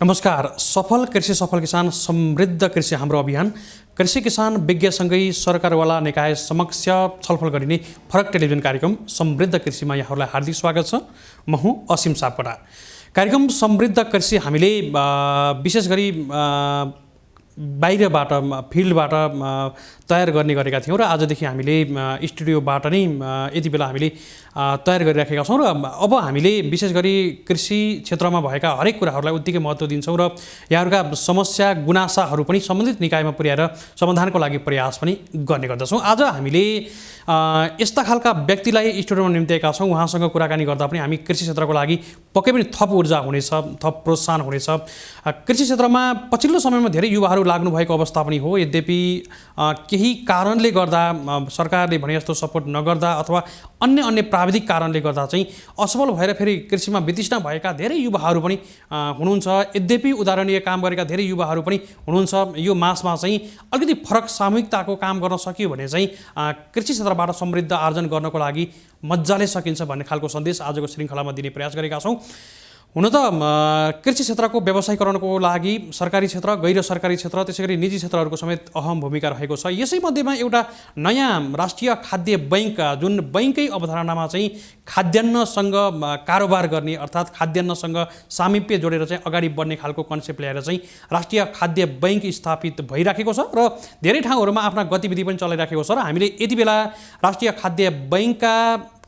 नमस्कार। सफल कृषि सफल किसान समृद्ध कृषि हाम्रो अभियान कृषि किसान विज्ञसँगै सरकारवाला निकाय समक्ष छलफल गरिने फरक टेलिभिजन कार्यक्रम समृद्ध कृषिमा यहाँहरूलाई हार्दिक स्वागत छ। म हुँ असीम सापकोटा। कार्यक्रम समृद्ध कृषि हामीले विशेष गरी बाहिरबाट फिल्डबाट तयार गर्ने गरेका थियौँ र आजदेखि हामीले स्टुडियोबाट नै यति बेला हामीले तयार गरिराखेका छौँ र अब हामीले विशेष गरी कृषि क्षेत्रमा भएका हरेक कुराहरूलाई उत्तिकै महत्त्व दिन्छौँ र यहाँहरूका समस्या गुनासाहरू पनि सम्बन्धित निकायमा पुर्याएर समाधानको लागि प्रयास पनि गर्ने गर्दछौँ। आज हामीले यस्ता खालका व्यक्तिलाई स्टुडियोमा निम्त्याएका छौँ। उहाँसँग कुराकानी गर्दा पनि हामी कृषि क्षेत्रको लागि पक्कै पनि थप ऊर्जा हुनेछ, थप प्रोत्साहन हुनेछ। कृषि क्षेत्रमा पछिल्लो समयमा धेरै युवाहरू लाग्नु भएको अवस्था पनि हो। यद्यपि केही कारणले गर्दा सरकारले भने जस्तो सपोर्ट नगर्दा अथवा अन्य प्राविधिक कारणले गर्दा चाहिँ असफल भएर फेरि कृषिमा वितृष्णा भएका धेरै युवाहरू पनि हुनुहुन्छ। यद्यपि उदाहरणीय काम गरेका धेरै युवाहरू पनि हुनुहुन्छ। यो मासमा चाहिँ अलिकति फरक सामूहिकताको काम गर्न सकियो भने चाहिँ कृषि क्षेत्रबाट समृद्ध आर्जन गर्नको लागि मजाले सकिन्छ भन्ने खालको सन्देश आजको श्रृङ्खलामा दिने प्रयास गरेका छौँ। हुन त कृषि क्षेत्रको व्यवसायीकरणको लागि सरकारी क्षेत्र, गैर सरकारी क्षेत्र, त्यसैगरी निजी क्षेत्रहरूको समेत अहम भूमिका रहेको छ। यसै मध्येमा एउटा नयाँ राष्ट्रिय खाद्य बैंक, जुन बैंकै अवधारणामा चाहिँ खाद्यान्नसँग कारोबार गर्ने अर्थात् खाद्यान्नसँग सामिप्य जोडेर चाहिँ अगाडि बढ्ने खालको कन्सेप्ट ल्याएर चाहिँ राष्ट्रिय खाद्य बैंक स्थापित भइराखेको छ र धेरै ठाउँहरूमा आफ्ना गतिविधि पनि चलाइराखेको छ। र हामीले यति बेला राष्ट्रिय खाद्य बैंकका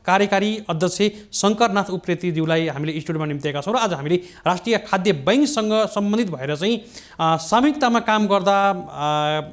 कार्यकारी अध्यक्ष शङ्करनाथ उप्रेतीज्यूलाई हामीले स्टुडियोमा निम्त्याएका छौँ र आज हामीले राष्ट्रिय खाद्य बैंकसँग सम्बन्धित भएर चाहिँ सामूहिकतामा काम गर्दा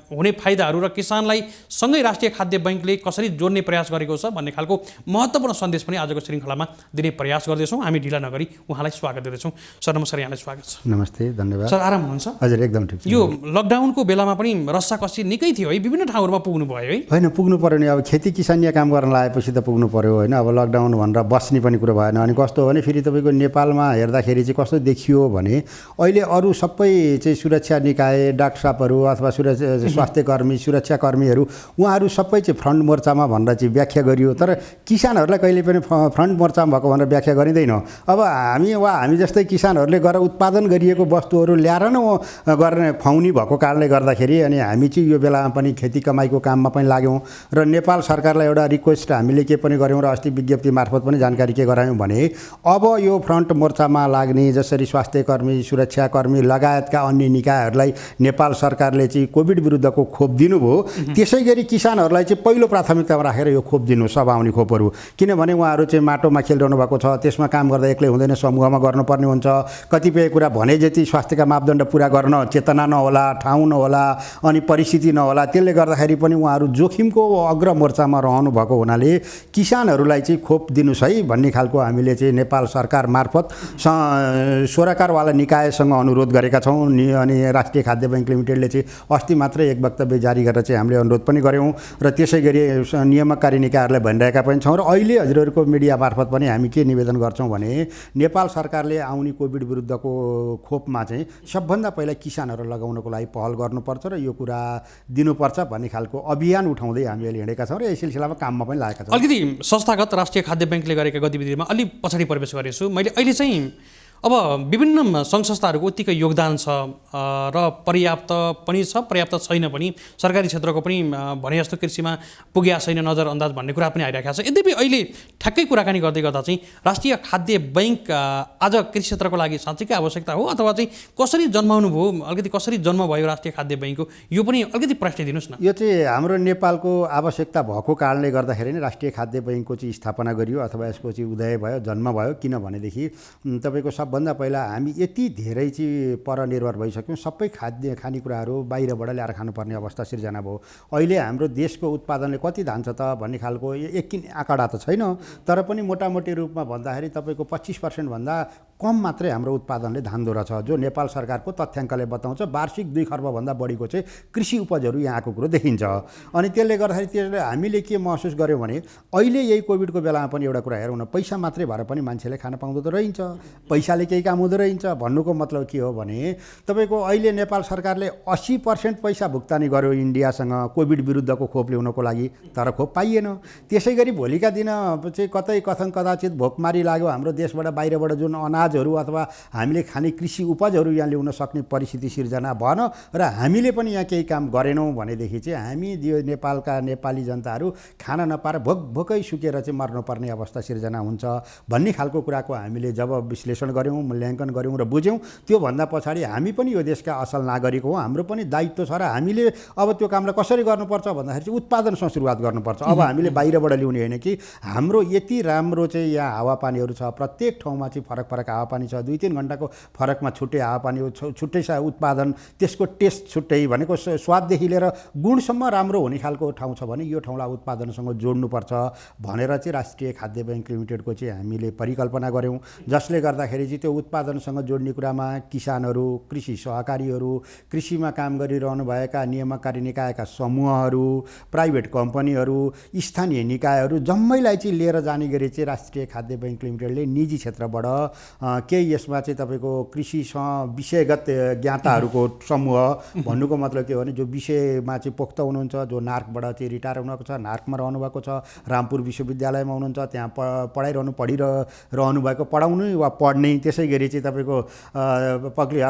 हुने फाइदाहरू र किसानलाई सँगै राष्ट्रिय खाद्य बैंकले कसरी जोड्ने प्रयास गरेको छ भन्ने खालको महत्त्वपूर्ण सन्देश पनि आजको श्रृङ्खलामा दिने प्रयास गर्दैछौँ। हामी ढिला नगरी उहाँलाई स्वागत गर्दैछौँ। सर नमस्कार, यहाँलाई स्वागत छ। नमस्ते, धन्यवाद। सर आराम हुनुहुन्छ? हजुर, एकदम ठिक छ। यो लकडाउनको बेलामा पनि रस्साकसी निकै थियो है, विभिन्न ठाउँहरूमा पुग्नु भयो है? होइन, पुग्नु पर्यो नि। अब खेती किसानीय काम गर्न लागेपछि त पुग्नु पर्यो होइन। अब लकडाउन भनेर बस्ने पनि कुरो भएन। अनि कस्तो हो भने फेरि तपाईँको नेपालमा हेर्दाखेरि चाहिँ कस्तो देखियो भने अहिले अरू सबै चाहिँ सुरक्षा निकाय, डाक्टर साहबहरू अथवा स्वास्थ्यकर्मी, सुरक्षाकर्मीहरू उहाँहरू सबै चाहिँ फ्रन्ट मोर्चामा भनेर चाहिँ व्याख्या गरियो। तर किसानहरूलाई कहिले पनि फ्रन्ट मोर्चामा भएको भनेर व्याख्या गरिँदैन। अब हामी जस्तै किसानहरूले गरेर उत्पादन गरिएको वस्तुहरू ल्याएर नै गर्ने खुवाउने भएको कारणले गर्दाखेरि अनि हामी चाहिँ यो बेलामा पनि खेती कमाइको काममा पनि लाग्यौँ र नेपाल सरकारलाई एउटा रिक्वेस्ट हामीले के पनि गऱ्यौँ र अस्ति विज्ञप्ति मार्फत पनि जानकारी के गरायौँ भने अब यो फ्रन्ट मोर्चामा लाग्ने जसरी स्वास्थ्यकर्मी, सुरक्षाकर्मी लगायतका अन्य निकायहरूलाई नेपाल सरकारले चाहिँ कोभिड विरुद्धको खोप दिनुभयो। त्यसै गरी किसानहरूलाई चाहिँ पहिलो प्राथमिकतामा राखेर यो खोप दिनु, सब आउने खोपहरू। किनभने उहाँहरू चाहिँ माटोमा खेलिरहनु भएको छ, त्यसमा काम गर्दा एक्लै हुँदैन, समूहमा गर्नुपर्ने हुन्छ। कतिपय कुरा भने जति स्वास्थ्यका मापदण्ड पुरा गर्न चेतना नहोला, ठाउँ नहोला, अनि परिस्थिति नहोला। त्यसले गर्दाखेरि पनि उहाँहरू जोखिमको अग्रमोर्चामा रहनु भएको हुनाले किसानहरूलाई चाहिँ खोप दिनुहोस् है भन्ने खालको हामीले चाहिँ नेपाल सरकार मार्फत सरकारवाला निकायसँग अनुरोध गरेका छौँ। अनि राष्ट्रिय खाद्य बैंक लिमिटेडले चाहिँ अस्ति मात्रै एक वक्तव्य जारी गरेर चाहिँ हामीले अनुरोध पनि गऱ्यौँ र त्यसै गरी नियामककारी निकायहरूलाई भनिरहेका पनि छौँ। र अहिले हजुरहरूको मिडिया मार्फत पनि हामी के निवेदन गर्छौँ भने नेपाल सरकारले आउने कोभिड विरुद्धको खोपमा चाहिँ सबभन्दा पहिला किसानहरू लगाउनको लागि पहल गर्नुपर्छ र यो कुरा दिनुपर्छ भन्ने खालको अभियान उठाउँदै हामी अहिले हिँडेका छौँ र यस सिलसिलामा काममा पनि लागेका छौँ। अलिकति संस्थागत राष्ट्रिय खाद्य बैंकले गरेका गतिविधिमा अलि पछाडि प्रवेश गरेको छु मैले। अहिले चाहिँ अब विभिन्न सङ्घ संस्थाहरूको उत्तिकै योगदान छ र पर्याप्त पनि छ, पर्याप्त छैन पनि। सरकारी क्षेत्रको पनि भने जस्तो कृषिमा पुगेका छैन, नजरअन्दाज भन्ने कुरा पनि आइरहेको छ। यद्यपि अहिले ठ्याक्कै कुराकानी गर्दै गर्दा चाहिँ राष्ट्रिय खाद्य बैंक आज कृषि क्षेत्रको लागि साँच्चैकै आवश्यकता हो अथवा चाहिँ कसरी जन्माउनु भयो, अलिकति कसरी जन्म भयो राष्ट्रिय खाद्य बैंकको, यो पनि अलिकति प्रश्न दिनुहोस् न। यो चाहिँ हाम्रो नेपालको आवश्यकता भएको कारणले गर्दाखेरि नै राष्ट्रिय खाद्य बैंकको चाहिँ स्थापना गरियो अथवा यसको चाहिँ उदय भयो, जन्म भयो। किनभनेदेखि तपाईँको सबभन्दा पहिला हामी यति धेरै चाहिँ परनिर्भर भइसक्यौँ। सबै खानेकुराहरू बाहिरबाट ल्याएर खानुपर्ने अवस्था सिर्जना भयो। अहिले हाम्रो देशको उत्पादनले कति धान्छ त भन्ने खालको एकिन आँकडा त छैन, तर पनि मोटामोटी रूपमा भन्दाखेरि तपाईँको 25% भन्दा कम मात्रै हाम्रो उत्पादनले धान्दो रहेछ, जो नेपाल सरकारको तथ्याङ्कले बताउँछ। वार्षिक 2 खर्बभन्दा बढीको चाहिँ कृषि उपजहरू यहाँको कुरो देखिन्छ। अनि त्यसले गर्दाखेरि त्यसले हामीले के महसुस गर्यौँ भने अहिले यही कोभिडको बेलामा पनि एउटा कुरा हेरौँ न, पैसा मात्रै भएर पनि मान्छेले खान पाउँदो त रहन्छ, पैसाले केही काम हुँदो रहेछ। भन्नुको मतलब के हो भने तपाईँको अहिले नेपाल सरकारले 80% पैसा भुक्तानी गर्यो इन्डियासँग कोभिड विरुद्धको खोप ल्याउनको लागि, तर खोप पाइएन। त्यसै गरी भोलिका दिन चाहिँ कतै कथन कदाचित भोकमारी लाग्यो, हाम्रो देशबाट बाहिरबाट जुन अनाज अनाजहरू अथवा हामीले खाने कृषि उपजहरू यहाँ ल्याउन सक्ने परिस्थिति सिर्जना भएन र हामीले पनि यहाँ केही काम गरेनौँ भनेदेखि चाहिँ हामी यो नेपालका नेपाली जनताहरू खान नपाएर भोकै सुकेर चाहिँ मर्नुपर्ने अवस्था सिर्जना हुन्छ भन्ने खालको कुराको हामीले जब विश्लेषण गऱ्यौँ, मूल्याङ्कन गऱ्यौँ र बुझ्यौँ, त्योभन्दा पछाडि हामी पनि यो देशका असल नागरिक हौँ, हाम्रो पनि दायित्व छ र हामीले अब त्यो कामलाई कसरी गर्नुपर्छ भन्दाखेरि चाहिँ उत्पादनसँग सुरुवात गर्नुपर्छ। अब हामीले बाहिरबाट ल्याउने होइन कि हाम्रो यति राम्रो चाहिँ यहाँ हावापानीहरू छ, प्रत्येक ठाउँमा चाहिँ फरक फरक हावापानी छ, 2-3 घन्टाको फरकमा छुट्टै हावापानी हो, छुट्टै उत्पादन, त्यसको टेस्ट छुट्टै, भनेको स्वाददेखि लिएर गुणसम्म राम्रो हुने खालको ठाउँ छ भने यो ठाउँलाई उत्पादनसँग जोड्नुपर्छ भनेर चाहिँ राष्ट्रिय खाद्य बैंक लिमिटेडको चाहिँ हामीले परिकल्पना गऱ्यौँ, जसले गर्दाखेरि चाहिँ त्यो उत्पादनसँग जोड्ने कुरामा किसानहरू, कृषि सहकारीहरू, कृषिमा काम गरिरहनुभएका नियामकारी निकायका समूहहरू, प्राइभेट कम्पनीहरू, स्थानीय निकायहरू जम्मैलाई चाहिँ लिएर जाने गरी चाहिँ राष्ट्रिय खाद्य बैंक लिमिटेडले निजी क्षेत्रबाट केही यसमा चाहिँ तपाईँको कृषिसँग विषयगत ज्ञाताहरूको समूह, भन्नुको मतलब के हो भने जो विषयमा चाहिँ पोख्त हुनुहुन्छ, जो नार्कबाट चाहिँ रिटायर हुनुभएको छ, नार्कमा रहनुभएको छ, रामपुर विश्वविद्यालयमा हुनुहुन्छ, त्यहाँ पढाइरहनु भएको, पढाउनु वा पढ्ने, त्यसै गरी चाहिँ तपाईँको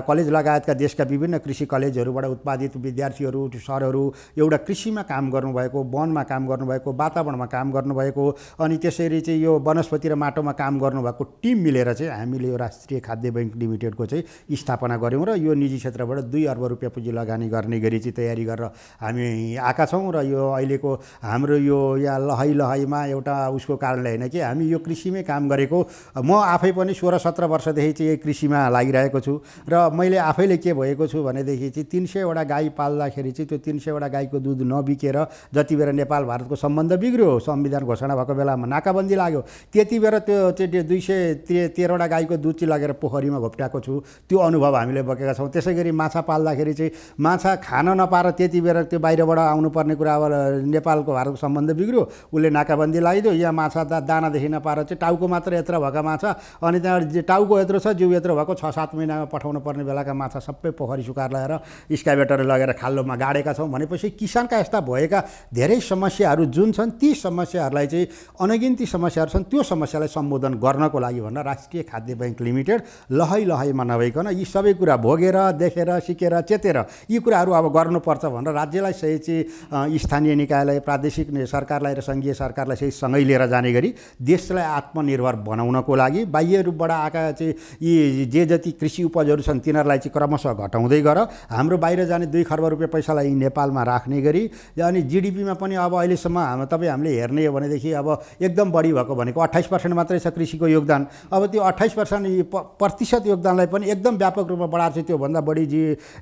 कलेज लगायतका देशका विभिन्न कृषि कलेजहरूबाट उत्पादित विद्यार्थीहरू, सरहरू एउटा कृषिमा काम गर्नुभएको, वनमा काम गर्नुभएको, वातावरणमा काम गर्नुभएको, अनि त्यसरी चाहिँ यो वनस्पति र माटोमा काम गर्नुभएको टिम मिलेर चाहिँ हामीले यो राष्ट्रिय खाद्य बैंक लिमिटेडको चाहिँ स्थापना गऱ्यौँ र यो निजी क्षेत्रबाट 2 अर्ब रुपियाँ पुँजी लगानी गर्ने गरी चाहिँ तयारी गरेर हामी आएका छौँ। र यो अहिलेको हाम्रो यो यहाँ लहैमा एउटा उसको कारणले होइन कि हामी यो कृषिमै काम गरेको, म आफै पनि 16-17 वर्षदेखि चाहिँ यही कृषिमा लागिरहेको छु र मैले आफैले के भएको छु भनेदेखि चाहिँ 300वटा गाई पाल्दाखेरि चाहिँ त्यो 300वटा गाईको दुध नबिकेर जति बेला नेपाल भारतको सम्बन्ध बिग्रियो, संविधान घोषणा भएको बेलामा नाकाबन्दी लाग्यो, त्यति बेला त्यो चाहिँ 213वटा गाईको दुध चाहिँ लगेर पोखरीमा घोप्ट्याएको छु, त्यो अनुभव हामीले बोकेका छौँ। त्यसै गरी माछा पाल्दाखेरि चाहिँ माछा खान नपाएर त्यति बेला त्यो बाहिरबाट आउनुपर्ने कुरा अब नेपालको भारतको सम्बन्ध बिग्रियो, उसले नाकाबन्दी लगाइदियो, यहाँ माछा दानादेखि नपाएर चाहिँ टाउको मात्र यत्र भएका माछा, अनि त्यहाँ टाउको यत्रो छ, जिउ यत्रो भएको 6-7 महिनामा पठाउनु पर्ने बेलाका माछा सबै पोखरी सुकाएर ल्याएर स्काइभेटर लगेर खाल्लोमा गाडेका छौँ। भनेपछि किसानका यस्ता भएका धेरै समस्याहरू जुन छन्, ती समस्याहरूलाई चाहिँ अनगिन्ती समस्याहरू छन्, त्यो समस्यालाई सम्बोधन गर्नको लागि भनेर राष्ट्रिय खाद्य बैंक लिमिटेड लहैमा नभइकन यी सबै कुरा भोगेर, देखेर, सिकेर, चेतेर यी कुराहरू अब गर्नुपर्छ भनेर राज्यलाई सहित चाहिँ स्थानीय निकायलाई, प्रादेशिक सरकारलाई र सङ्घीय सरकारलाई सहित सँगै लिएर जाने गरी देशलाई आत्मनिर्भर बनाउनको लागि बाह्य रूपबाट आएका चाहिँ यी जे जति कृषि उपजहरू छन् तिनीहरूलाई चाहिँ क्रमशः घटाउँदै गर हाम्रो बाहिर जाने 2 खर्ब रुपियाँ पैसालाई नेपालमा राख्ने गरी, अनि जिडिपीमा पनि अब अहिलेसम्म हामीले हेर्ने हो भनेदेखि अब एकदम बढी भएको भनेको 28% मात्रै छ कृषिको योगदान। अब त्यो 28% योगदानलाई पनि एकदम व्यापक रूपमा बढाएर चाहिँ त्योभन्दा बढी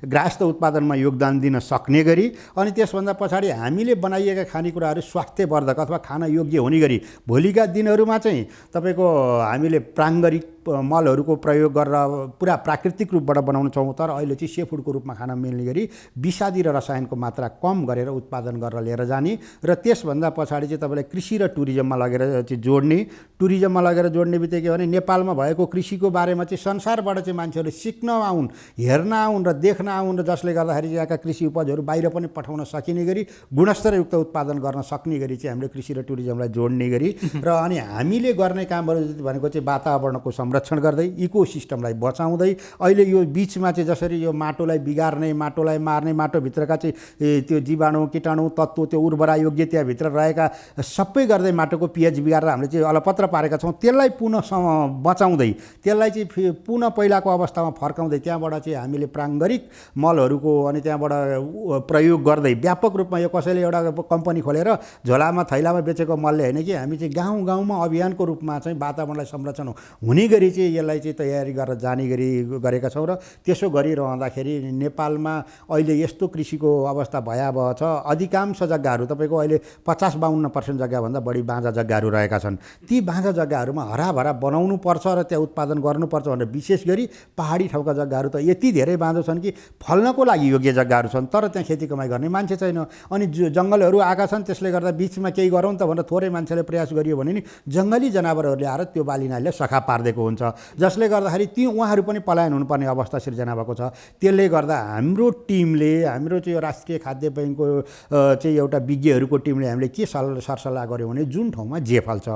गृहस्थ उत्पादनमा योगदान दिन सक्ने गरी, अनि त्यसभन्दा पछाडि हामीले बनाइएका खानेकुराहरू स्वास्थ्यवर्धक अथवा खान योग्य हुने गरी भोलिका दिनहरूमा चाहिँ तपाईँको हामीले प्राङ्गारिक मलहरूको प्रयोग गरेर पुरा प्राकृतिक रूपबाट बनाउन छौँ, तर अहिले चाहिँ सेफुडको रूपमा खान मिल्ने गरी विषादी र रसायनको मात्रा कम गरेर उत्पादन गरेर लिएर जाने र त्यसभन्दा पछाडि चाहिँ तपाईँलाई कृषि र टुरिज्ममा लगेर चाहिँ जोड्ने। टुरिज्ममा लगेर जोड्ने बित्तिकै भने नेपालमा भएको कृषिको बारेमा चाहिँ संसारबाट चाहिँ मान्छेहरू सिक्न आउन्, हेर्न आउन् र देख्न आउन्, र जसले गर्दाखेरि यहाँका कृषि उपजहरू बाहिर पनि पठाउन सकिने गरी गुणस्तरयुक्त उत्पादन गर्न सक्ने गरी चाहिँ हामीले कृषि र टुरिज्मलाई जोड्ने गरी र अनि हामीले गर्ने कामहरू भनेको चाहिँ वातावरणको संरक्षण गर्दै, इकोसिस्टमलाई बचाउँदै, अहिले यो बिचमा चाहिँ जसरी यो माटोलाई बिगार्ने, माटोलाई मार्ने, माटोभित्रका चाहिँ त्यो जीवाणु, कीटाणु तत्त्व, त्यो उर्वरा योग्य त्यहाँभित्र रहेका सबै गर्दै माटोको पिएच बिगारेर हामीले चाहिँ अलपत्र पारेका छौँ, त्यसलाई पुनः बचाउँदै, त्यसलाई चाहिँ पुनः पहिलाको अवस्थामा फर्काउँदै त्यहाँबाट चाहिँ हामीले प्राङ्गारिक मलहरूको अनि त्यहाँबाट प्रयोग गर्दै व्यापक रूपमा यो कसैले एउटा कम्पनी खोलेर झोलामा थैलामा बेचेको मलले होइन कि हामी चाहिँ गाउँ गाउँमा अभियानको रूपमा चाहिँ वातावरणलाई संरक्षण हुने गरी चाहिँ यसलाई चाहिँ तयारी गरेर जाने गरी गरेका छौँ। र त्यसो गरिरहँदाखेरि नेपालमा अहिले यस्तो कृषिको अवस्था भयावह छ, अधिकांश जग्गाहरू तपाईँको अहिले 50-52% जग्गाभन्दा बढी बाँझा जग्गाहरू रहेका छन्। ती बाँझा जग्गाहरूमा हराभरा बनाउनु पर्छ र त्यहाँ उत्पादन गर्नुपर्छ भनेर विशेष गरी पहाडी ठाउँका जग्गाहरू त यति धेरै बाँझो छन् कि फल्नको लागि योग्य जग्गाहरू छन्, तर त्यहाँ खेती कमाइ गर्ने मान्छे छैन। अनि जङ्गलहरू आएका छन्, त्यसले गर्दा बिचमा केही गरौँ त भनेर थोरै मान्छेले प्रयास गरियो भने नि जङ्गली जनावरहरूले आएर त्यो बाली नालीलाई सखा पारिदिएको हुन्छ, जसले गर्दाखेरि ती उहाँहरू पनि पलायन हुनुपर्ने अवस्था सिर्जना भएको छ। त्यसले गर्दा हाम्रो टिमले, हाम्रो चाहिँ यो राष्ट्रिय खाद्य बैङ्कको चाहिँ एउटा विज्ञहरूको टिमले हामीले के सरसल्लाह गऱ्यौँ भने जुन ठाउँमा जे फल्छ,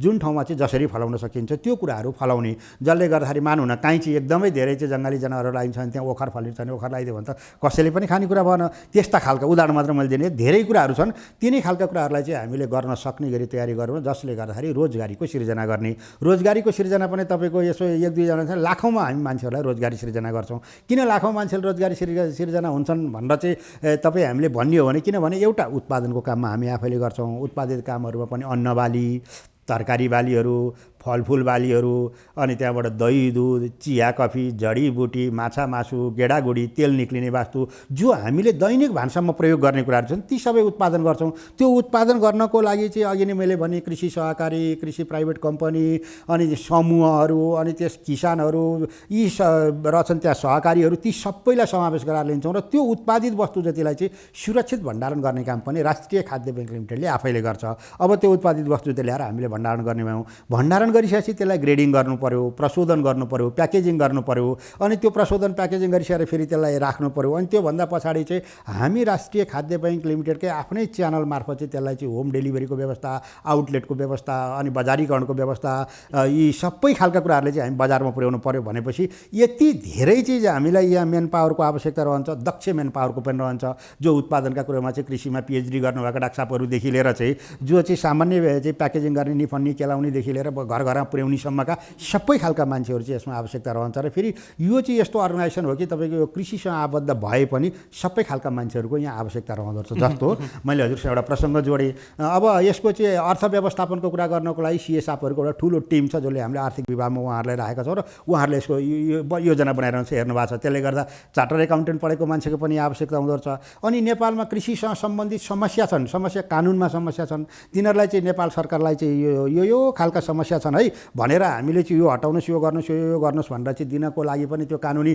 जुन ठाउँमा चाहिँ जसरी फलाउन सकिन्छ त्यो कुराहरू फलाउने, जसले गर्दाखेरि मानौँ न काहीँ एकदमै धेरै चाहिँ जङ्गली जनावरहरू लगाइन्छ भने त्यहाँ ओखर फलिन्छ भने ओखर लगाइदियो भने त कसैले पनि खानेकुरा भएन। त्यस्ता खालका उदाहरण मात्र मैले दिने, धेरै कुराहरू छन्। तिनै खालका कुराहरूलाई चाहिँ हामीले गर्न सक्ने गरी तयारी गरौँ, जसले गर्दाखेरि रोजगारीको सिर्जना गर्ने। रोजगारीको सिर्जना पनि तपाईँको यसो 1-2 जना लाखौँमा हामी मान्छेहरूलाई रोजगारी सिर्जना गर्छौँ। किन लाखौँ मान्छेले रोजगारी सिर्जना हुन्छन् भनेर चाहिँ तपाईँ हामीले भन्ने हो भने, किनभने एउटा उत्पादनको काममा हामी आफैले गर्छौँ। उत्पादित कामहरूमा पनि अन्न बाली, तरकारी बालीहरू, फलफुल बालीहरू, अनि त्यहाँबाट दही दुध, चिया कफी, जडीबुटी, माछा मासु, गेडागुडी, तेल निक्लिने वस्तु, जो हामीले दैनिक भान्सामा प्रयोग गर्ने कुराहरू छन् ती सबै उत्पादन गर्छौँ। त्यो उत्पादन गर्नको लागि चाहिँ अघि नै मैले भने कृषि सहकारी, कृषि प्राइभेट कम्पनी, अनि समूहहरू, अनि त्यस किसानहरू, यी रहेछन् त्यहाँ सहकारीहरू, ती सबैलाई समावेश गराएर लिन्छौँ र त्यो उत्पादित वस्तु जतिलाई चाहिँ सुरक्षित भण्डारण गर्ने काम पनि राष्ट्रिय खाद्य बैङ्क लिमिटेडले आफैले गर्छ। अब त्यो उत्पादित वस्तु चाहिँ ल्याएर हामीले भण्डारण गर्ने भयौँ। भण्डारण गरिसकेपछि त्यसलाई ग्रेडिङ गर्नु पर्यो, प्रशोधन गर्नु पर्यो, प्याकेजिङ गर्नु पर्यो, अनि त्यो प्रशोधन प्याकेजिङ गरिसकेर फेरि त्यसलाई राख्नु पर्यो। अनि त्योभन्दा पछाडि चाहिँ हामी राष्ट्रिय खाद्य बैङ्क लिमिटेडकै आफ्नै च्यानल मार्फत चाहिँ त्यसलाई चाहिँ होम डेलिभरीको व्यवस्था, आउटलेटको व्यवस्था, अनि बजारीकरणको व्यवस्था, यी सबै खालका कुराहरूले चाहिँ हामी बजारमा पुर्याउनु पर्यो। भनेपछि यति धेरै चिज हामीलाई यहाँ मेन पावरको आवश्यकता रहन्छ, दक्ष मेन पावरको पनि रहन्छ, जो उत्पादनका कुरामा चाहिँ कृषिमा पिएचडी गर्नुभएका डाक्टर साहबहरूदेखि लिएर चाहिँ जो चाहिँ सामान्य चाहिँ प्याकेजिङ गर्ने, निफन्नी केलाउनेदेखि लिएर घर घरमा पुर्याउनेसम्मका सबै खालका मान्छेहरू चाहिँ यसमा आवश्यकता रहन्छ। र फेरि यो चाहिँ यस्तो अर्गनाइजेसन हो कि तपाईँको यो कृषिसँग आबद्ध भए पनि सबै खालका मान्छेहरूको यहाँ आवश्यकता रहँदो रहेछ। जस्तो मैले हजुरसँग एउटा प्रसङ्ग जोडेँ। अब यसको चाहिँ अर्थ व्यवस्थापनको कुरा गर्नको लागि सिएसएफहरूको एउटा ठुलो टिम छ, जसले हामीले आर्थिक विभागमा उहाँहरूलाई राखेका छौँ र उहाँहरूले यसको योजना बनाइरहन्छ, हेर्नु भएको छ। त्यसले गर्दा चार्टर एकाउन्टेन्ट पढेको मान्छेको पनि आवश्यकता हुँदो रहेछ। अनि नेपालमा कृषिसँग सम्बन्धित समस्या छन्, समस्या कानुनमा समस्या छन्, तिनीहरूलाई चाहिँ नेपाल सरकारलाई चाहिँ यो खालका समस्या छन् है भनेर हामीले चाहिँ यो हटाउनुहोस्, यो गर्नुहोस्, यो गर्नुहोस् भनेर चाहिँ दिनको लागि पनि त्यो कानुनी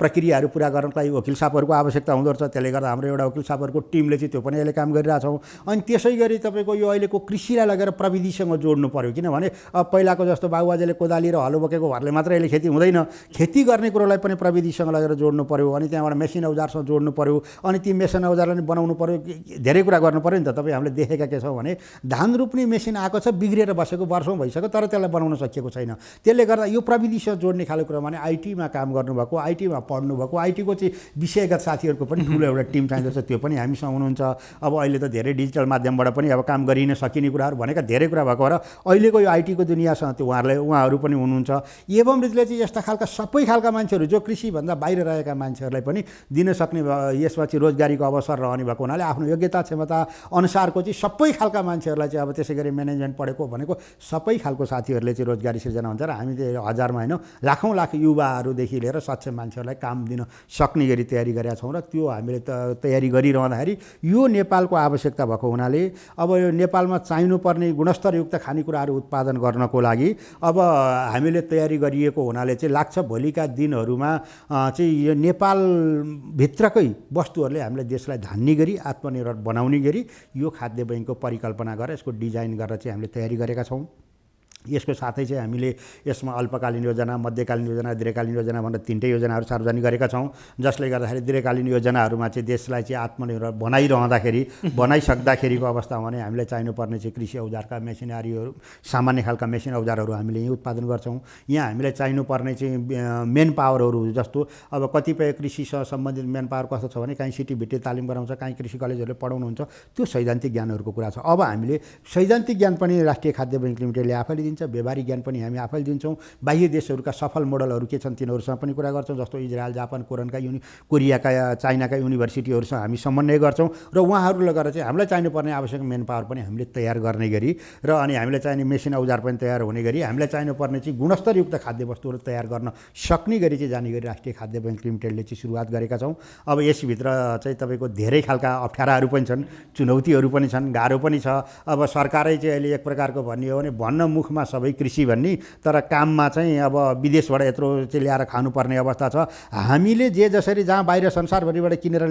प्रक्रियाहरू पुरा गर्नको लागि वकिल साहबहरूको आवश्यकता हुँदो रहेछ। त्यसले गर्दा हाम्रो एउटा वकिल साहबहरूको टिमले चाहिँ त्यो पनि अहिले काम गरिरहेछौँ। अनि त्यसै गरी तपाईँको यो अहिलेको कृषिलाई लगेर प्रविधिसँग जोड्नु पर्यो, किनभने अब पहिलाको जस्तो बाबुबाजेले कोदाली र हलो बोकेको घरले मात्रै अहिले खेती हुँदैन, खेती गर्ने कुरोलाई पनि प्रविधिसँग लगेर जोड्नु पर्यो। अनि त्यहाँबाट मेसिन औजारसँग जोड्नु पर्यो, अनि ती मेसिन औजारलाई बनाउनु पर्यो, धेरै कुरा गर्नु पर्यो नि त। तपाईँ हामीले देखेका के छौँ भने धान रोप्ने मेसिन आएको छ, बिग्रिएर बसेको वर्षौँ भइसक्यो, तर त्यसलाई बनाउन सकिएको छैन। त्यसले गर्दा यो प्रविधिसँग जोड्ने खालको कुरा भने आइटीमा काम गर्नुभएको, आइटीमा पढ्नुभएको, आइटीको चाहिँ विषयगत साथीहरूको पनि ठुलो एउटा टिम चाहिन्छ, त्यो पनि हामीसँग हुनुहुन्छ। अब अहिले त धेरै डिजिटल माध्यमबाट पनि अब काम गरिन सकिने कुराहरू भनेका धेरै कुरा भएको र अहिलेको यो आइटीको दुनियाँसँग त्यो उहाँहरू पनि हुनुहुन्छ। एवं रीतिले चाहिँ यस्ता खालका सबै खालका मान्छेहरू जो कृषिभन्दा बाहिर रहेका मान्छेहरूलाई पनि दिन सक्ने, यसमा चाहिँ रोजगारीको अवसर रहने भएको हुनाले आफ्नो योग्यता क्षमता अनुसारको चाहिँ सबै खालका मान्छेहरूलाई चाहिँ अब त्यसै गरी म्यानेजमेन्ट पढेको भनेको सबै खालको साथीहरूले चाहिँ रोजगारी सिर्जना हुन्छ र हामी चाहिँ हजारमा होइन लाखौँ लाख युवाहरूदेखि लिएर सक्षम मान्छेहरूलाई काम दिन सक्ने गरी तयारी गरेका छौँ। र त्यो हामीले तयारी गरिरहँदाखेरि यो नेपालको आवश्यकता भएको हुनाले अब यो नेपालमा चाहिनुपर्ने गुणस्तरयुक्त खानेकुराहरू उत्पादन गर्नको लागि अब हामीले तयारी गरिएको हुनाले चाहिँ लाग्छ भोलिका दिनहरूमा चाहिँ यो नेपालभित्रकै वस्तुहरूले हामीले देशलाई धान्ने गरी आत्मनिर्भर बनाउने गरी यो खाद्य बैङ्कको परिकल्पना गरेर यसको डिजाइन गरेर चाहिँ हामीले तयारी गरेका छौँ। यसको साथै चाहिँ हामीले यसमा अल्पकालीन योजना, मध्यकालीन योजना, दीर्घकालीन योजना भनेर तीनटै योजनाहरू सार्वजनिक गरेका छौँ, जसले गर्दाखेरि दीर्घकालीन योजनाहरूमा चाहिँ देशलाई चाहिँ आत्मनिर्भर बनाइसक्दाखेरिको अवस्थामा भने हामीलाई चाहिनुपर्ने चाहिँ कृषि औजारका मेसिनरीहरू, सामान्य खालका मेसिन औजारहरू हामीले यहीँ उत्पादन गर्छौँ। यहाँ हामीलाई चाहिनुपर्ने चाहिँ मेन पावरहरू जस्तो अब कतिपय कृषिसँग सम्बन्धित मेन पावर कस्तो छ भने काहीँ सिटीभिटी तालिम गराउँछ, काहीँ कृषि कलेजहरूले पढाउनुहुन्छ, त्यो सैद्धान्तिक ज्ञानहरूको कुरा छ। अब हामीले सैद्धान्तिक ज्ञान पनि राष्ट्रिय खाद्य बैङ्क लिमिटेडले आफैले दिन्छ, व्यवहारिक ज्ञान पनि हामी आफैले दिन्छौँ। बाह्य देशहरूका सफल मोडलहरू के छन् तिनीहरूसँग पनि कुरा गर्छौँ, जस्तो इजरायल, जापान, कोरियाका, चाइनाका युनिभर्सिटीहरूसँग हामी समन्वय गर्छौँ र उहाँहरूलाई गरेर चाहिँ हामीलाई चाहिनुपर्ने आवश्यक मेन पावर पनि हामीले तयार गर्ने गरी र अनि हामीलाई चाहिने मेसिन औजार पनि तयार हुने गरी हामीलाई चाहिनुपर्ने चाहिँ गुणस्तरयुक्त खाद्य वस्तुहरू तयार गर्न सक्ने गरी चाहिँ जाने गरी राष्ट्रिय खाद्य बैङ्क लिमिटेडले चाहिँ सुरुवात गरेका छौँ। अब यसभित्र चाहिँ तपाईँको धेरै खालका अप्ठ्याराहरू पनि छन्, चुनौतीहरू पनि छन्, गाह्रो पनि छ। अब सरकारै चाहिँ अहिले एक प्रकारको भन्ने हो भने भन्न मुखमा रूपमा सबै कृषि भन्ने, तर काममा चाहिँ अब विदेशबाट यत्रो चाहिँ ल्याएर खानुपर्ने अवस्था छ। हामीले जे जसरी जहाँ बाहिर संसारभरिबाट किनेर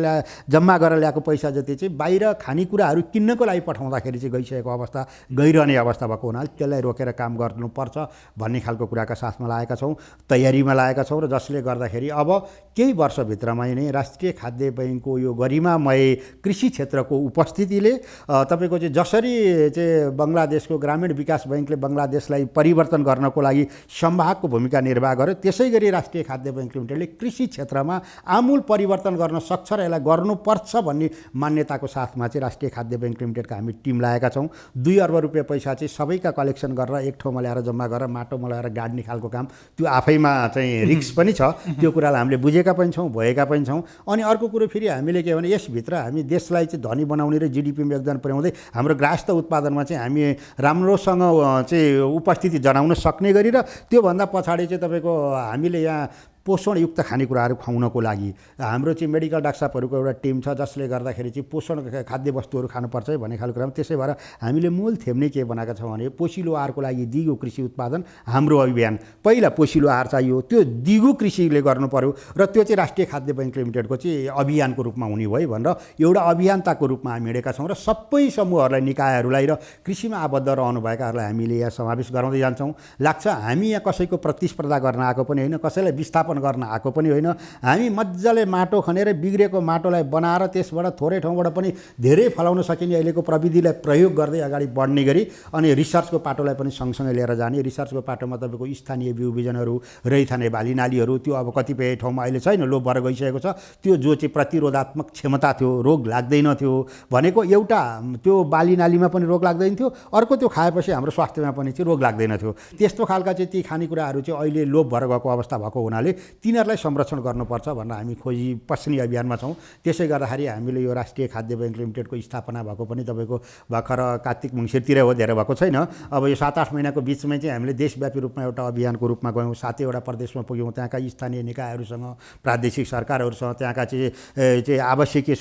जम्मा गरेर ल्याएको पैसा जति चाहिँ बाहिर खानेकुराहरू किन्नको लागि पठाउँदाखेरि चाहिँ गइसकेको अवस्था, गइरहने अवस्था भएको हुनाले त्यसलाई रोकेर काम गर्नुपर्छ भन्ने खालको कुराका साथमा लागेका छौँ, तयारीमा लागेका छौँ। र जसले गर्दाखेरि अब केही वर्षभित्रमै नै राष्ट्रिय खाद्य बैङ्कको यो गरिमामय कृषि क्षेत्रको उपस्थितिले तपाईँको चाहिँ जसरी चाहिँ बङ्गलादेशको ग्रामीण विकास बैङ्कले बङ्गलादेशलाई परिवर्तन गर्नको लागि संवाहकको भूमिका निर्वाह गर्यो, त्यसै गरी राष्ट्रिय खाद्य बैङ्क लिमिटेडले कृषि क्षेत्रमा आमूल परिवर्तन गर्न सक्छ र यसलाई गर्नुपर्छ भन्ने मान्यताको साथमा चाहिँ राष्ट्रिय खाद्य बैङ्क लिमिटेडका हामी टिम लगाएका छौँ। 2 अर्ब रुपियाँ पैसा चाहिँ सबैका कलेक्सन गरेर एक ठाउँमा ल्याएर जम्मा गरेर माटोमा ल्याएर गाड्ने खालको काम, त्यो आफैमा चाहिँ रिस्क पनि छ। त्यो कुरालाई हामीले बुझेका पनि छौँ, भएका पनि छौँ। अनि अर्को कुरो फेरि हामीले के भने यसभित्र हामी देशलाई चाहिँ धनी बनाउने र जिडिपीमा योगदान पुर्याउँदै हाम्रो गृहस्थ उत्पादनमा चाहिँ हामी राम्रोसँग चाहिँ उपस्थिति जनाउन सक्ने गरी र त्योभन्दा पछाडि चाहिँ तपाईँको हामीले यहाँ पोषणयुक्त खानेकुराहरू खुवाउनको लागि हाम्रो चाहिँ मेडिकल डाक्टरहरूको एउटा टिम छ, जसले गर्दाखेरि चाहिँ पोषण खाद्य वस्तुहरू खानुपर्छ भन्ने खालको कुरामा। त्यसै भएर हामीले मूल थेम नै के बनाएका छौँ भने पोषिलो आहारको लागि दिगो कृषि उत्पादन हाम्रो अभियान। पहिला पोषिलो आहार चाहियो, त्यो दिगो कृषिले गर्नु पर्यो र त्यो चाहिँ राष्ट्रिय खाद्य बैङ्क लिमिटेडको चाहिँ अभियानको रूपमा हुने भयो भनेर एउटा अभियान्ताको रूपमा हामी हिँडेका छौँ। र सबै समूहहरूलाई, निकायहरूलाई र कृषिमा आबद्ध रहनुभएकाहरूलाई हामीले यहाँ समावेश गराउँदै जान्छौँ। लाग्छ हामी यहाँ कसैको प्रतिस्पर्धा गर्न आएको पनि होइन, कसैलाई विस्थापन गर्न आएको पनि होइन। हामी मजाले माटो खनेर बिग्रेको माटोलाई बनाएर त्यसबाट थोरै ठाउँबाट पनि धेरै फलाउन सकिने अहिलेको प्रविधिलाई प्रयोग गर्दै अगाडि बढ्ने गरी अनि रिसर्चको पाटोलाई पनि सँगसँगै लिएर जाने। रिसर्चको पाटोमा तपाईँको स्थानीय बिउ बिजनहरू, रैथाने बालीनालीहरू, त्यो अब कतिपय ठाउँमा अहिले छैन, लोप भएर गइसकेको छ। त्यो जो चाहिँ प्रतिरोधात्मक क्षमता थियो, रोग लाग्दैन थियो भनेको, एउटा त्यो बालीनालीमा पनि रोग लाग्दैन थियो, अर्को त्यो खाएपछि हाम्रो स्वास्थ्यमा पनि चाहिँ रोग लाग्दैन थियो। त्यस्तो खालका चाहिँ ती खानेकुराहरू चाहिँ अहिले लोप भएर गएको अवस्था भएको हुनाले तिनीहरूलाई संरक्षण गर्नुपर्छ भनेर हामी खोजी पस्ने अभियानमा छौँ। त्यसै गर्दाखेरि हामीले यो राष्ट्रिय खाद्य बैङ्क लिमिटेडको स्थापना भएको पनि तपाईँको भर्खर कार्तिक मङ्सिरतिर हो, धेरै भएको छैन। अब यो 7-8 महिनाको बिचमै चाहिँ हामीले देशव्यापी रूपमा एउटा अभियानको रूपमा गयौँ। 7वटा प्रदेशमा पुग्यौँ, त्यहाँका स्थानीय निकायहरूसँग, प्रादेशिक सरकारहरूसँग, त्यहाँका चाहिँ आवश्यकीय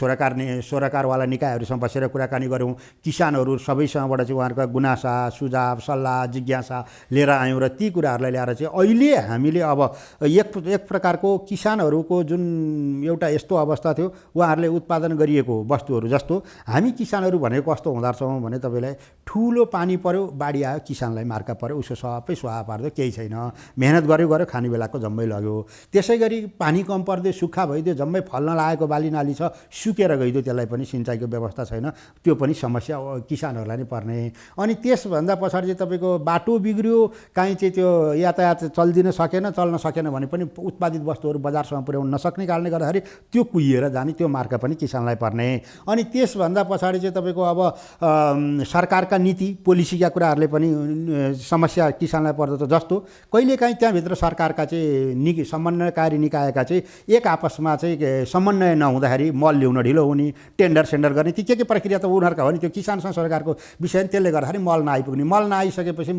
सरोकारवाला निकायहरूसँग बसेर कुराकानी गऱ्यौँ। किसानहरू सबैसँगबाट चाहिँ उहाँहरूका गुनासा, सुझाव, सल्लाह, जिज्ञासा लिएर आयौँ र ती कुराहरूलाई ल्याएर चाहिँ अहिले हामीले अब एक प्रकारको किसानहरूको जुन एउटा यस्तो अवस्था थियो, उहाँहरूले उत्पादन गरिएको वस्तुहरू जस्तो हामी किसानहरू भनेको कस्तो हुँदो रहेछौँ भने तपाईँलाई ठुलो पानी पर्यो, बाढी आयो, किसानलाई मार्का पर्यो, उसो सबै स्वाहा पार्दै केही छैन, मेहनत गर्यो खाने बेलाको जम्मै लग्यो। त्यसै गरी पानी कम पर्दै सुक्खा भइदियो, जम्मै फल्न लागेको बाली नाली छ, सुकेर गइदियो, त्यसलाई पनि सिँचाइको व्यवस्था छैन, त्यो पनि समस्या किसानहरूलाई नै पर्ने। अनि त्यसभन्दा पछाडि चाहिँ तपाईँको बाटो बिग्रियो, काहीँ चाहिँ त्यो यातायात चल्न सकेन भने पनि उत्पादित वस्तुहरू बजारसम्म पुर्याउन नसक्ने कारणले गर्दाखेरि त्यो कुहिएर जाने, त्यो मार्का पनि किसानलाई पर्ने। अनि त्यसभन्दा पछाडि चाहिँ तपाईँको अब सरकारका नीति पोलिसीका कुराहरूले पनि समस्या किसानलाई पर्दछ। जस्तो कहिलेकाहीँ त्यहाँभित्र सरकारका चाहिँ समन्वयकारी निकायका चाहिँ एक आपसमा चाहिँ समन्वय नहुँदाखेरि मल ल्याउन ढिलो हुने, टेन्डर गर्ने, ती के प्रक्रिया त उनीहरूका हो नि, त्यो किसानसँग सरकारको विषय। त्यसले गर्दाखेरि मल नआइपुग्ने, मल नआइसकेपछि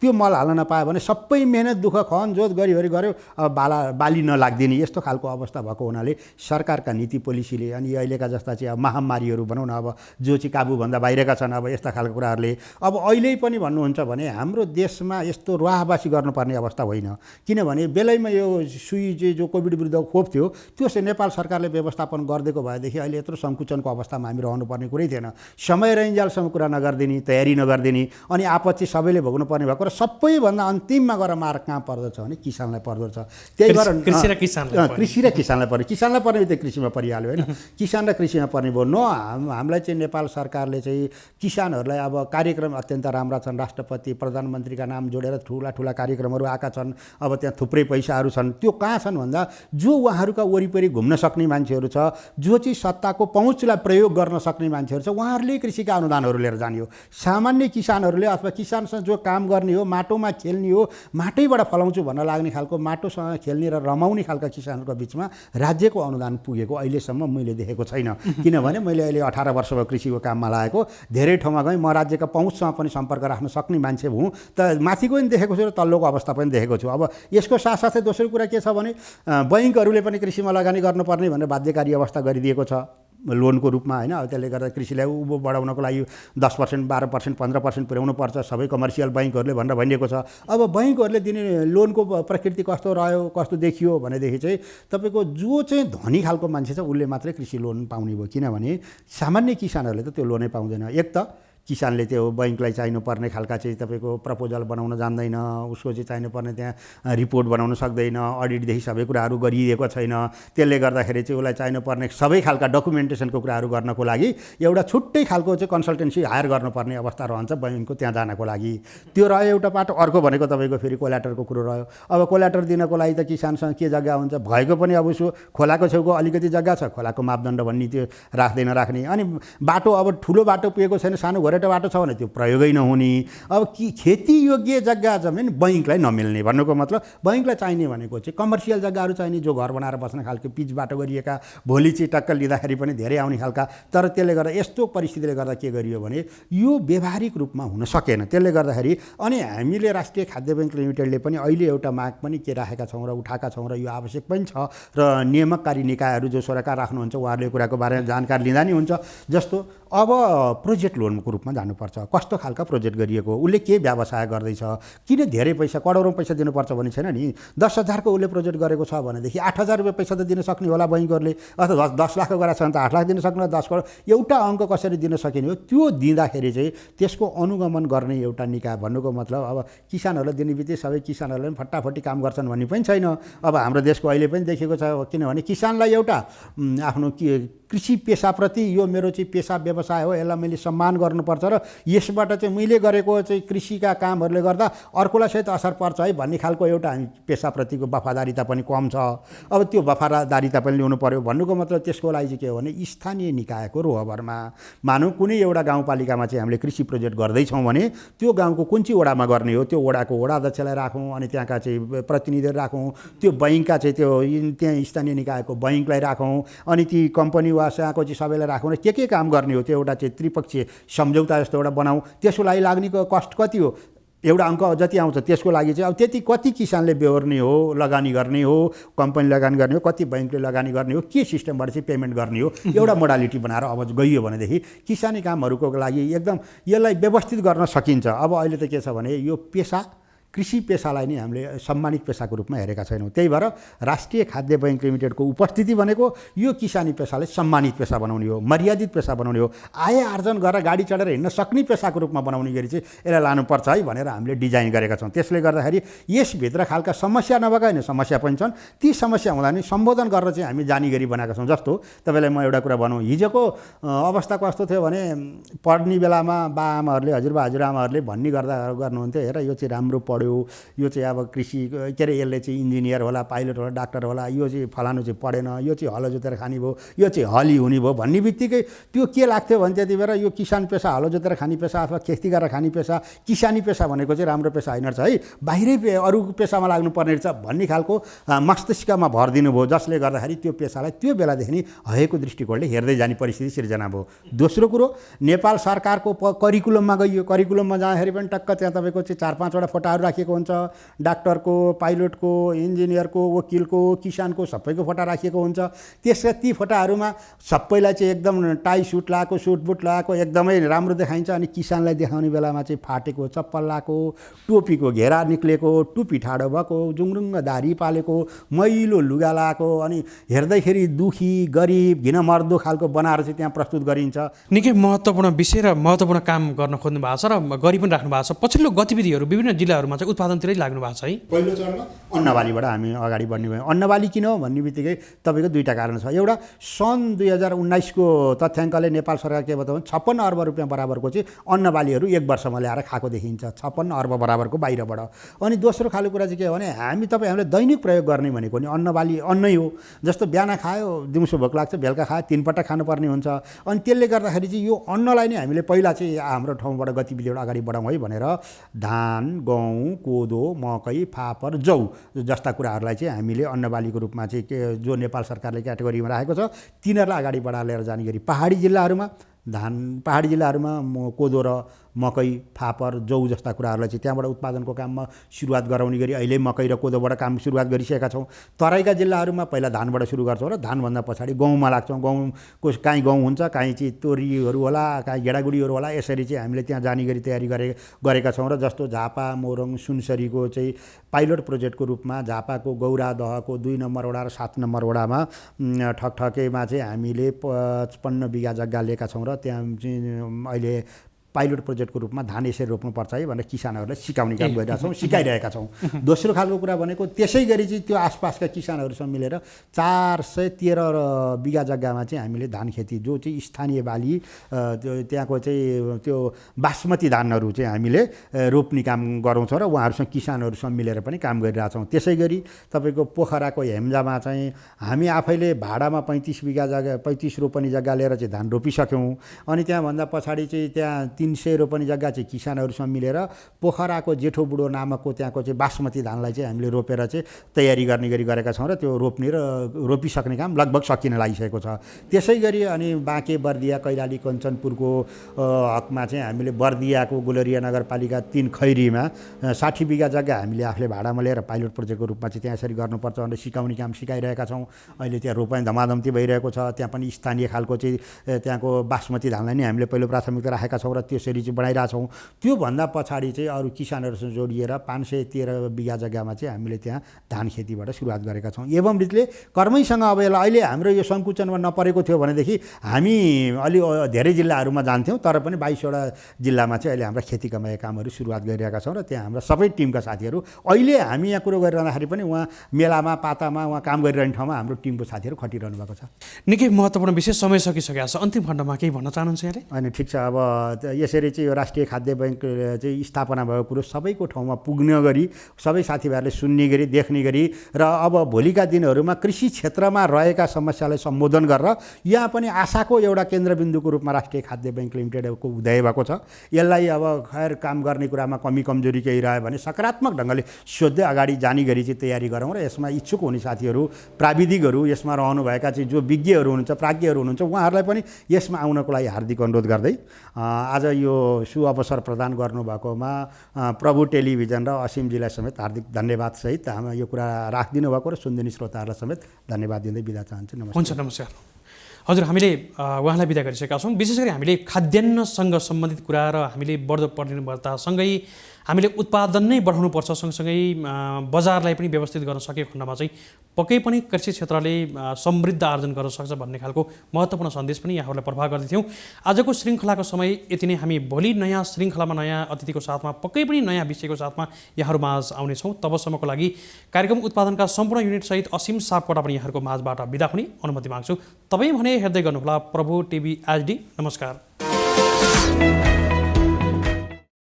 त्यो मल हाल्न नपायो भने सबै मेहनत दुःख खनजोत गऱ्यो अब बाली नलाग्दिने, यस्तो खालको अवस्था भएको हुनाले सरकारका नीति पोलिसीले अनि अहिलेका जस्ता चाहिँ अब महामारीहरू भनौँ न, अब जो चाहिँ काबुभन्दा बाहिरका छन्, अब यस्ता खालको कुराहरूले अब अहिले पनि भन्नुहुन्छ भने हाम्रो देशमा यस्तो रुवाहबासी गर्नुपर्ने अवस्था होइन। किनभने बेलैमा यो सुई चाहिँ जो कोभिड विरुद्धको खोप थियो, त्यो चाहिँ नेपाल सरकारले व्यवस्थापन गरिदिएको भएदेखि अहिले यत्रो सङ्कुचनको अवस्थामा हामी रहनुपर्ने कुरै थिएन। समय रहिन्जालसम्म कुरा नगरिदिने, तयारी नगरिदिने, अनि आपत्ति सबैले भोग्नुपर्ने भएको र सबैभन्दा अन्तिममा गएर मार कहाँ पर्दछ भने किसानलाई पर्दछ। त्यही भएर कृषि र किसानलाई पर्यो, किसानलाई पर्ने बित्तिकै कृषिमा परिहाल्यो होइन, किसान र कृषिमा पर्ने भयो। हामीलाई चाहिँ नेपाल सरकारले चाहिँ किसानहरूलाई अब कार्यक्रम अत्यन्त राम्रा छन्, राष्ट्रपति प्रधानमन्त्रीका नाम जोडेर ठुला कार्यक्रमहरू आएका छन्। अब त्यहाँ थुप्रै पैसाहरू छन्, त्यो कहाँ छन् भन्दा जो उहाँहरूका वरिपरि घुम्न सक्ने मान्छेहरू छ, जो चाहिँ सत्ताको पहुँचलाई प्रयोग गर्न सक्ने मान्छेहरू छ, उहाँहरूले कृषिका अनुदानहरू लिएर जाने हो। सामान्य किसानहरूले अथवा किसानसँग जो काम गर्ने हो, माटोमा खेल्ने हो, माटैबाट फलाउँछु भन्न लाग्ने खालको, माटोसँग खेल्ने र रमाउने खालका किसानहरूको बिचमा राज्यको अनुदान पुगेको अहिलेसम्म मैले देखेको छैन। किनभने मैले अहिले 18 वर्ष भयो कृषिको काममा लागेको, धेरै ठाउँमा गएँ, म राज्यका पहुँचसँग पनि सम्पर्क राख्न सक्ने मान्छे हुँ, त माथिको पनि देखेको छु र तल्लोको अवस्था पनि देखेको छु। अब यसको साथसाथै दोस्रो कुरा के छ भने बैङ्कहरूले पनि कृषिमा लगानी गर्नुपर्ने भनेर बाध्यकारी अवस्था गरिदिएको छ। लोनको रूपमा होइन। अब त्यसले गर्दा कृषिलाई उँभो बढाउनको लागि 10%, 12%, 15% पुर्याउनु पर्छ सबै कमर्सियल बैङ्कहरूले भनेर भनिएको छ। अब बैङ्कहरूले दिने लोनको प्रकृति कस्तो रह्यो, कस्तो देखियो भनेदेखि चाहिँ तपाईँको जो चाहिँ धनी खालको मान्छे छ उसले मात्रै कृषि लोन पाउने भयो, किनभने सामान्य किसानहरूले त त्यो लोनै पाउँदैन। एक त किसानले त्यो बैङ्कलाई चाहिनुपर्ने खालका चाहिँ तपाईँको प्रपोजल बनाउन जान्दैन, उसको चाहिँ चाहिनुपर्ने त्यहाँ रिपोर्ट बनाउन सक्दैन, अडिटदेखि सबै कुराहरू गरिएको छैन। त्यसले गर्दाखेरि चाहिँ उसलाई चाहिनुपर्ने सबै खालका डकुमेन्टेसनको कुराहरू गर्नको लागि एउटा छुट्टै खालको चाहिँ कन्सल्टेन्सी हायर गर्नुपर्ने अवस्था रहन्छ बैङ्कको त्यहाँ जानको लागि। त्यो रह्यो एउटा बाटो। अर्को भनेको तपाईँको फेरि कोल्याटरको कुरो रह्यो। अब कोल्याटर दिनको लागि त किसानसँग के जग्गा हुन्छ, भएको पनि अब उसो खोलाको छेउको अलिकति जग्गा छ, खोलाको मापदण्ड भन्ने त्यो राख्ने। अनि बाटो अब ठुलो बाटो पुगेको छैन, सानो घरेटो बाटो छ भने त्यो प्रयोगै नहुने। अब खेती योग्य जग्गा जमिन बैङ्कलाई नमिल्ने भन्नुको मतलब बैङ्कलाई चाहिने भनेको चाहिँ कमर्सियल जग्गाहरू चाहिने, जो घर बनाएर बस्ने खालको पिच बाटो गरिएका, भोलि चाहिँ टक्क लिँदाखेरि पनि धेरै आउने खालका। तर त्यसले गर्दा यस्तो परिस्थितिले गर्दा के गरियो भने यो व्यावहारिक रूपमा हुन सकेन। त्यसले गर्दाखेरि अनि हामीले राष्ट्रिय खाद्य बैङ्क लिमिटेडले पनि अहिले एउटा माग पनि के राखेका छौँ र उठाएका छौँ र यो आवश्यक पनि छ र नियामककारी निकायहरू जो सरकार राख्नुहुन्छ उहाँहरूले कुराको बारेमा जानकारी लिँदा नि हुन्छ। जस्तो अब प्रोजेक्ट लोनको रूपमा जानुपर्छ, कस्तो खालका प्रोजेक्ट गरिएको, उसले के व्यवसाय गर्दैछ, किन धेरै पैसा करोडौँ पैसा दिनुपर्छ भन्ने छैन नि। 10,000को उसले प्रोजेक्ट गरेको छ भनेदेखि 8,000 रुपियाँ पैसा त दिन सक्ने होला बैङ्कहरूले, अथवा 10 लाखको गरेको छ भने त 8 लाख दिन सक्नु, 10 करोड एउटा अङ्क कसरी दिन सकिने हो त्यो दिँदाखेरि चाहिँ त्यसको अनुगमन गर्ने एउटा निकाय। भन्नुको मतलब अब किसानहरूलाई दिने बित्तिकै सबै किसानहरूले पनि फटाफटी काम गर्छन् भन्ने पनि छैन। अब हाम्रो देशको अहिले पनि देखेको छ, किनभने किसानलाई एउटा आफ्नो कृषि पेसाप्रति यो मेरो चाहिँ पेसा व्यवसाय हो, यसलाई मैले सम्मान गर्नुपर्छ र यसबाट चाहिँ मैले गरेको चाहिँ कृषिका कामहरूले गर्दा अर्कोलाई सहित असर पर्छ है भन्ने खालको एउटा हामी पेसाप्रतिको वफादारीता पनि कम छ। अब त्यो वफादारीता पनि ल्याउनु पर्यो। भन्नुको मतलब त्यसको लागि चाहिँ के हो भने स्थानीय निकायको रोहबरमा मानौँ कुनै एउटा गाउँपालिकामा चाहिँ हामीले कृषि प्रोजेक्ट गर्दैछौँ भने त्यो गाउँको कुन चाहिँ वडामा गर्ने हो, त्यो वडाको वडा अध्यक्षलाई राखौँ, अनि त्यहाँका चाहिँ प्रतिनिधिहरू राखौँ, त्यो बैङ्कका चाहिँ त्यो त्यहाँ स्थानीय निकायको बैङ्कलाई राखौँ, अनि ती कम्पनी त्यहाँको चाहिँ सबैलाई राखौँ र के काम गर्ने हो त्यो एउटा चाहिँ त्रिपक्षीय सम्झौता जस्तो एउटा बनाऊ। त्यसको लागि लाग्ने कस्ट कति हो, एउटा अङ्क जति आउँछ त्यसको लागि चाहिँ अब त्यति कति किसानले बेहोर्ने हो, लगानी गर्ने हो, कम्पनी लगानी गर्ने हो, कति बैङ्कले लगानी गर्ने हो, के सिस्टमबाट चाहिँ पेमेन्ट गर्ने हो, एउटा मोडालिटी बनाएर अब गइयो भनेदेखि किसानी कामहरूको लागि एकदम यसलाई व्यवस्थित गर्न सकिन्छ। अब अहिले त के छ भने यो कृषि पेसालाई नै हामीले सम्मानित पेसाको रूपमा हेरेका छैनौँ। त्यही भएर राष्ट्रिय खाद्य बैङ्क लिमिटेडको उपस्थिति भनेको यो किसानी पेसालाई सम्मानित पेसा बनाउने हो, मर्यादित पेसा बनाउने हो, आय आर्जन गरेर गाडी चढेर हिँड्न सक्ने पेसाको रूपमा बनाउने गरी चाहिँ यसलाई लानुपर्छ है भनेर हामीले डिजाइन गरेका छौँ। त्यसले गर्दाखेरि यसभित्र खालका समस्या नभएका होइन, समस्या पनि छन्, ती समस्या हुँदा नि सम्बोधन गरेर चाहिँ हामी जानी गरी बनाएका छौँ। जस्तो तपाईँलाई म एउटा कुरा भनौँ, हिजोको अवस्था कस्तो थियो भने पढ्ने बेलामा बाआमाहरूले हजुरआमाहरूले भन्ने गर्नुहुन्थ्यो, हेर यो चाहिँ राम्रो यो चाहिँ अब कृषि के अरे यसले चाहिँ इन्जिनियर होला, पाइलट होला, डाक्टर होला, यो चाहिँ फलानु चाहिँ पढेन, यो चाहिँ हलो जोतेर खाने भयो, यो चाहिँ हली हुने भयो भन्ने बित्तिकै त्यो के लाग्थ्यो भने त्यति बेला यो किसान पेसा, हलो जोतेर खाने पेसा अथवा खेती गरेर खाने पेसा, किसानी पेसा भनेको चाहिँ राम्रो पेसा होइन रहेछ है, बाहिरै अरू पेसामा लाग्नुपर्ने रहेछ भन्ने खालको मस्तिष्कमा भर दिनुभयो, जसले गर्दाखेरि त्यो पेसालाई त्यो बेलादेखि नै हएको दृष्टिकोणले हेर्दै जाने परिस्थिति सिर्जना भयो। दोस्रो कुरो, नेपाल सरकारको करिकुलममा गइयो, करिकुलममा जाँदाखेरि पनि टक्क त्यहाँ तपाईँको चाहिँ 4-5वटा फोटाहरू राखिएको हुन्छ, डाक्टरको, पाइलटको, इन्जिनियरको, वकिलको, किसानको सबैको फोटा राखिएको हुन्छ। त्यसका ती फोटाहरूमा सबैलाई चाहिँ एकदम टाई सुट लगाएको, सुट बुट लगाएको एकदमै राम्रो देखाइन्छ, अनि किसानलाई देखाउने बेलामा चाहिँ फाटेको चप्पल लगाएको, टोपीको घेरा निक्लेको, टुपी ठाडो भएको, जुङरुङ्ग दारी पालेको, मैलो लुगा लगाएको, अनि हेर्दैखेरि दुखी गरिब घिनमर्दो खालको बनाएर चाहिँ त्यहाँ प्रस्तुत गरिन्छ। निकै महत्त्वपूर्ण विषय र महत्त्वपूर्ण काम गर्न खोज्नु भएको छ र गरि पनि राख्नु भएको छ। पछिल्लो गतिविधिहरू विभिन्न जिल्लाहरूमा चाहिँ उत्पादनतिरै लाग्नु भएको छ है। पहिलो चरणमा अन्नबालीबाट हामी अगाडि बढ्ने भयो। अन्नबाली किन हो भन्ने बित्तिकै तपाईँको दुईवटा कारण छ। एउटा, सन् 2019को तथ्याङ्कले नेपाल सरकार के बताउँछ, 56 अर्ब रुपियाँ बराबरको चाहिँ अन्नबालीहरू एक वर्षमा ल्याएर खाएको देखिन्छ, 56 अर्ब बराबरको बाहिरबाट। अनि दोस्रो खालको कुरा चाहिँ के हो भने हामीले दैनिक प्रयोग गर्ने भनेको नि अन्नबाली अन्नै हो। जस्तो बिहान खायो, दिउँसो भोक लाग्छ, बेलुका खायो, 3 पटक खानुपर्ने हुन्छ। अनि त्यसले गर्दाखेरि चाहिँ यो अन्नलाई नै हामीले पहिला चाहिँ हाम्रो ठाउँबाट गतिविधिबाट अगाडि बढाउँ है भनेर धान, गहुँ, कोदो, मकै, फापर, जौ जस्ता कुराहरूलाई चाहिँ हामीले अन्नबालीको रूपमा चाहिँ जो नेपाल सरकारले क्याटेगोरीमा राखेको छ तिनीहरूलाई अगाडि बढाएर लिएर जाने गरी पहाडी जिल्लाहरूमा धान पहाडी जिल्लाहरूमा कोदो र मकै फापर जौ जस्ता कुराहरूलाई चाहिँ त्यहाँबाट उत्पादनको काममा सुरुवात गराउने गरी अहिले मकै र कोदोबाट काम सुरुवात गरिसकेका छौँ। तराईका जिल्लाहरूमा पहिला धानबाट सुरु गर्छौँ र धानभन्दा पछाडि गहुँमा लाग्छौँ। गहुँको काहीँ गहुँ हुन्छ, काहीँ चाहिँ तोरीहरू होला, काहीँ गेडागुडीहरू होला, यसरी चाहिँ हामीले त्यहाँ जाने गरी तयारी गरेका छौँ। र जस्तो झापा, मोरङ, सुनसरीको चाहिँ पाइलट प्रोजेक्टको रूपमा झापाको गौरादहको 2 नम्बर वडा र 7 नम्बर वडामा ठकठकेमा चाहिँ हामीले 55 बिघा जग्गा लिएका छौँ र त्यहाँ चाहिँ अहिले पाइलट प्रोजेक्टको रूपमा धान यसरी रोप्नुपर्छ है भनेर किसानहरूलाई सिकाउने काम गरिरहेका छौँ, सिकाइरहेका छौँ। दोस्रो खालको कुरा भनेको त्यसै गरी चाहिँ त्यो आसपासका किसानहरूसँग मिलेर 413 बिघा जग्गामा चाहिँ हामीले धान खेती जो चाहिँ स्थानीय बाली त्यहाँको चाहिँ त्यो बासमती धानहरू चाहिँ हामीले रोप्ने काम गराउँछौँ र उहाँहरूसँग किसानहरूसँग मिलेर पनि काम गरिरहेछौँ। त्यसै गरी तपाईँको पोखराको हेम्जामा चाहिँ हामी आफैले भाडामा 35 बिघा जग्गा 35 रोपनी जग्गा लिएर चाहिँ धान रोपिसक्यौँ। अनि त्यहाँभन्दा पछाडि चाहिँ त्यहाँ 300 रोपनी जग्गा चाहिँ किसानहरूसँग मिलेर पोखराको जेठो बुढो नामकको त्यहाँको चाहिँ बासमती धानलाई चाहिँ हामीले रोपेर चाहिँ तयारी गर्ने गरी गरेका छौँ र त्यो रोप्ने र रोपिसक्ने काम लगभग सकिन लागिसकेको छ। त्यसै गरी अनि बाँके, बर्दिया, कैलाली, कञ्चनपुरको हकमा चाहिँ हामीले बर्दियाको गुलरिया नगरपालिका 3 खैरीमा 60 बिघा जग्गा हामीले आफूले भाडामा लिएर पाइलट प्रोजेक्टको रूपमा चाहिँ त्यहाँ यसरी गर्नुपर्छ भनेर सिकाउने काम सिकाइरहेका छौँ। अहिले त्यहाँ रोपाइँ धमाधम्ती भइरहेको छ। त्यहाँ पनि स्थानीय खालको चाहिँ त्यहाँको बासमती धानलाई नै हामीले पहिलो प्राथमिकता राखेका छौँ र त्यसरी चाहिँ बढाइरहेछौँ। त्योभन्दा पछाडि चाहिँ अरू किसानहरूसँग जोडिएर 513 बिघा जग्गामा चाहिँ हामीले त्यहाँ धान खेतीबाट सुरुवात गरेका छौँ। एवं रीतिले कर्मैसँग अब अहिले हाम्रो यो सङ्कुचनमा नपरेको थियो भनेदेखि हामी अलि धेरै जिल्लाहरूमा जान्थ्यौँ, तर पनि 22वटा जिल्लामा चाहिँ अहिले हाम्रा खेती कमाएका कामहरू सुरुवात गरिरहेका छौँ र त्यहाँ हाम्रा सबै टिमका साथीहरू अहिले हामी यहाँ कुरो गरिरहँदाखेरि पनि उहाँ मेलामा पातामा उहाँ काम गरिरहने ठाउँमा हाम्रो टिमको साथीहरू खटिरहनु भएको छ। निकै महत्त्वपूर्ण विशेष समय सकिसकेको छ। अन्तिम खण्डमा केही भन्न चाहनुहुन्छ यहाँले? अनि ठिक छ, अब यसरी चाहिँ यो राष्ट्रिय खाद्य बैङ्क चाहिँ स्थापना भएको कुरो सबैको ठाउँमा पुग्ने गरी सबै साथीभाइहरूले सुन्ने गरी देख्ने गरी र अब भोलिका दिनहरूमा कृषि क्षेत्रमा रहेका समस्यालाई सम्बोधन गरेर यहाँ पनि आशाको एउटा केन्द्रबिन्दुको रूपमा राष्ट्रिय खाद्य बैङ्क लिमिटेडको उदय भएको छ। यसलाई अब खैर काम गर्ने कुरामा कमी कमजोरी केही रह्यो भने सकारात्मक ढङ्गले सोध्दै अगाडि जाने गरी चाहिँ तयारी गरौँ र यसमा इच्छुक हुने साथीहरू, प्राविधिकहरू, यसमा रहनुभएका चाहिँ जो विज्ञहरू हुनुहुन्छ, प्राज्ञहरू हुनुहुन्छ, उहाँहरूलाई पनि यसमा आउनको लागि हार्दिक अनुरोध गर्दै आज यो सुअवसर प्रदान गर्नुभएकोमा प्रभु टेलिभिजन र असिमजीलाई समेत हार्दिक धन्यवाद सहित हाम्रो यो कुरा राखिदिनु भएको र सुन्दिने श्रोताहरूलाई समेत धन्यवाद दिँदै बिदा चाहन्छु। नमस्कार। हुन्छ, नमस्कार। हजुर, हामीले उहाँलाई बिदा गरिसकेका छौँ। विशेष गरी हामीले खाद्यान्नसँग सम्बन्धित कुरा र हामीले बढ्दो परिनिर्भरतासँगै हामीले उत्पादन नै बढाउनुपर्छ, सँगसँगै बजारलाई पनि व्यवस्थित गर्न सकेको खण्डमा चाहिँ पक्कै पनि कृषि क्षेत्रले समृद्ध आर्जन गर्न सक्छ भन्ने खालको महत्त्वपूर्ण सन्देश पनि यहाँहरूलाई प्रभाव गर्दैथ्यौँ। आजको श्रृङ्खलाको समय यति नै। हामी भोलि नयाँ श्रृङ्खलामा नयाँ अतिथिको साथमा पक्कै पनि नयाँ विषयको साथमा यहाँहरूमाझ आउनेछौँ। तबसम्मको लागि कार्यक्रम उत्पादनका सम्पूर्ण युनिटसहित असीम सापकोटा पनि यहाँहरूको माझबाट बिदा हुने अनुमति माग्छु। तपाईँ भने हेर्दै गर्नुहोला प्रभु टिभी HD। नमस्कार।